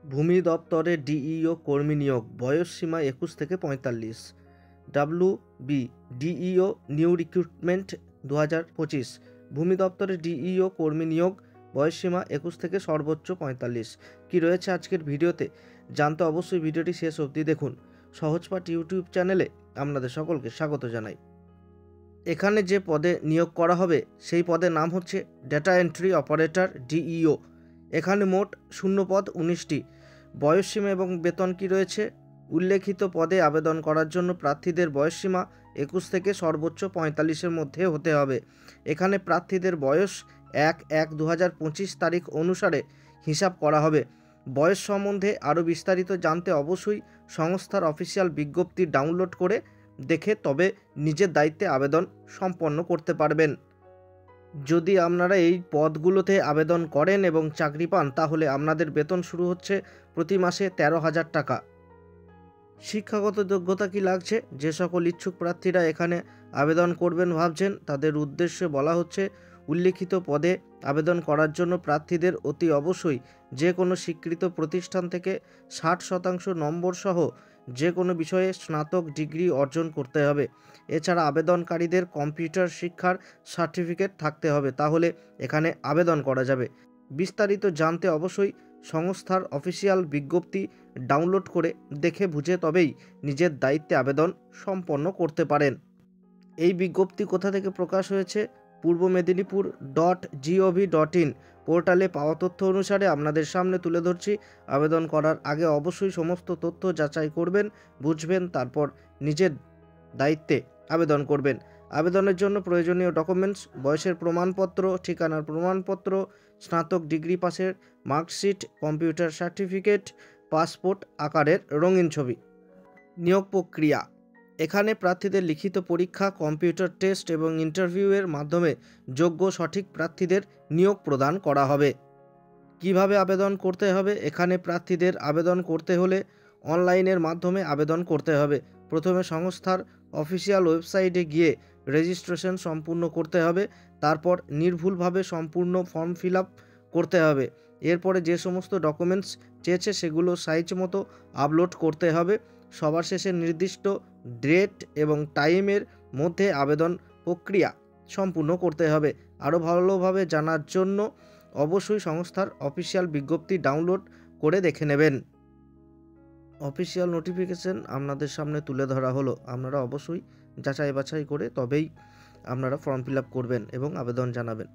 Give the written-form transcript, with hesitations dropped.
ভূমি দপ্তরে ডিইও কর্মী নিয়োগ, বয়স সীমা 21 থেকে 45। WB DEO new recruitment 2025। ভূমি দপ্তরে ডিইও কর্মী নিয়োগ, বয়স সীমা 21 থেকে সর্বোচ্চ 45। কি রয়েছে আজকের ভিডিওতে জানতে অবশ্যই ভিডিওটি শেষ অবধি দেখুন। সহজপাঠ ইউটিউব চ্যানেলে আপনাদের সকলকে স্বাগত জানাই। এখানে যে পদে নিয়োগ করা হবে সেই পদের নাম হচ্ছে ডেটা এন্ট্রি অপারেটর ডিইও। এখানে মোট শূন্য পদ 19টি। বয়সসীমা এবং বেতন কি রয়েছে? উল্লেখিত পদে আবেদন করার জন্য প্রার্থীদের বয়সসীমা 21 থেকে সর্বোচ্চ 45-এর মধ্যে হতে হবে। এখানে প্রার্থীদের বয়স 1/1/2025 তারিখ অনুসারে হিসাব করা হবে। বয়স সম্বন্ধে আরও বিস্তারিত জানতে অবশ্যই সংস্থার অফিসিয়াল বিজ্ঞপ্তি ডাউনলোড করে দেখে তবে নিজের দায়িত্বে আবেদন সম্পন্ন করতে পারবেন। যদি আপনারা এই পদগুলোতে আবেদন করেন এবং চাকরি পান তাহলে আপনাদের বেতন শুরু হচ্ছে প্রতি মাসে 13,000 টাকা। শিক্ষাগত যোগ্যতা কি লাগছে? যে সকল ইচ্ছুক প্রার্থীরা এখানে আবেদন করবেন ভাবছেন তাদের উদ্দেশ্যে বলা হচ্ছে, উল্লেখিত পদে আবেদন করার জন্য প্রার্থীদের অতি অবশ্যই যে কোনো স্বীকৃত প্রতিষ্ঠান থেকে 60% নম্বর সহ যে কোনো বিষয়ে স্নাতক ডিগ্রি অর্জন করতে হবে। এছাড়া আবেদনকারীদের কম্পিউটার শিক্ষার সার্টিফিকেট থাকতে হবে, তাহলে এখানে আবেদন করা যাবে। বিস্তারিত জানতে অবশ্যই সংস্থার অফিসিয়াল বিজ্ঞপ্তি ডাউনলোড করে দেখে বুঝে তবেই নিজের দায়িত্বে আবেদন সম্পন্ন করতে পারেন। এই বিজ্ঞপ্তি কোথা থেকে প্রকাশ হয়েছে? পূর্ব মেদিনীপুর .gov.in পোর্টালে পাওয়া তথ্য অনুসারে আপনাদের সামনে তুলে ধরছি। আবেদন করার আগে অবশ্যই সমস্ত তথ্য যাচাই করবেন, বুঝবেন, তারপর নিজের দায়িত্বে আবেদন করবেন। আবেদনের জন্য প্রয়োজনীয় ডকুমেন্টস: বয়সের প্রমাণপত্র, ঠিকানার প্রমাণপত্র, স্নাতক ডিগ্রি পাসের মার্কশিট, কম্পিউটার সার্টিফিকেট, পাসপোর্ট আকারের রঙিন ছবি। নিয়োগ প্রক্রিয়া: এখানে প্রার্থীদের লিখিত পরীক্ষা, কম্পিউটার টেস্ট এবং ইন্টারভিউয়ের মাধ্যমে যোগ্য সঠিক প্রার্থীদের নিয়োগ প্রদান করা হবে। কিভাবে আবেদন করতে হবে? এখানে প্রার্থীদের আবেদন করতে হলে অনলাইনের মাধ্যমে আবেদন করতে হবে। প্রথমে সংস্থার অফিসিয়াল ওয়েবসাইটে গিয়ে রেজিস্ট্রেশন সম্পূর্ণ করতে হবে। তারপর নির্ভুলভাবে সম্পূর্ণ ফর্ম ফিল আপ করতে হবে। এরপরে যে সমস্ত ডকুমেন্টস চেয়েছে সেগুলো সাইজ মতো আপলোড করতে হবে। সবার শেষে নির্দিষ্ট ডেট এবং টাইমের মধ্যে আবেদন প্রক্রিয়া সম্পূর্ণ করতে হবে। আরও ভালোভাবে জানার জন্য অবশ্যই সংস্থার অফিসিয়াল বিজ্ঞপ্তি ডাউনলোড করে দেখে নেবেন। অফিসিয়াল নোটিফিকেশন আপনাদের সামনে তুলে ধরা হলো। আপনারা অবশ্যই যাচাই বাছাই করে তবেই আপনারা ফর্ম ফিল আপ করবেন এবং আবেদন জানাবেন।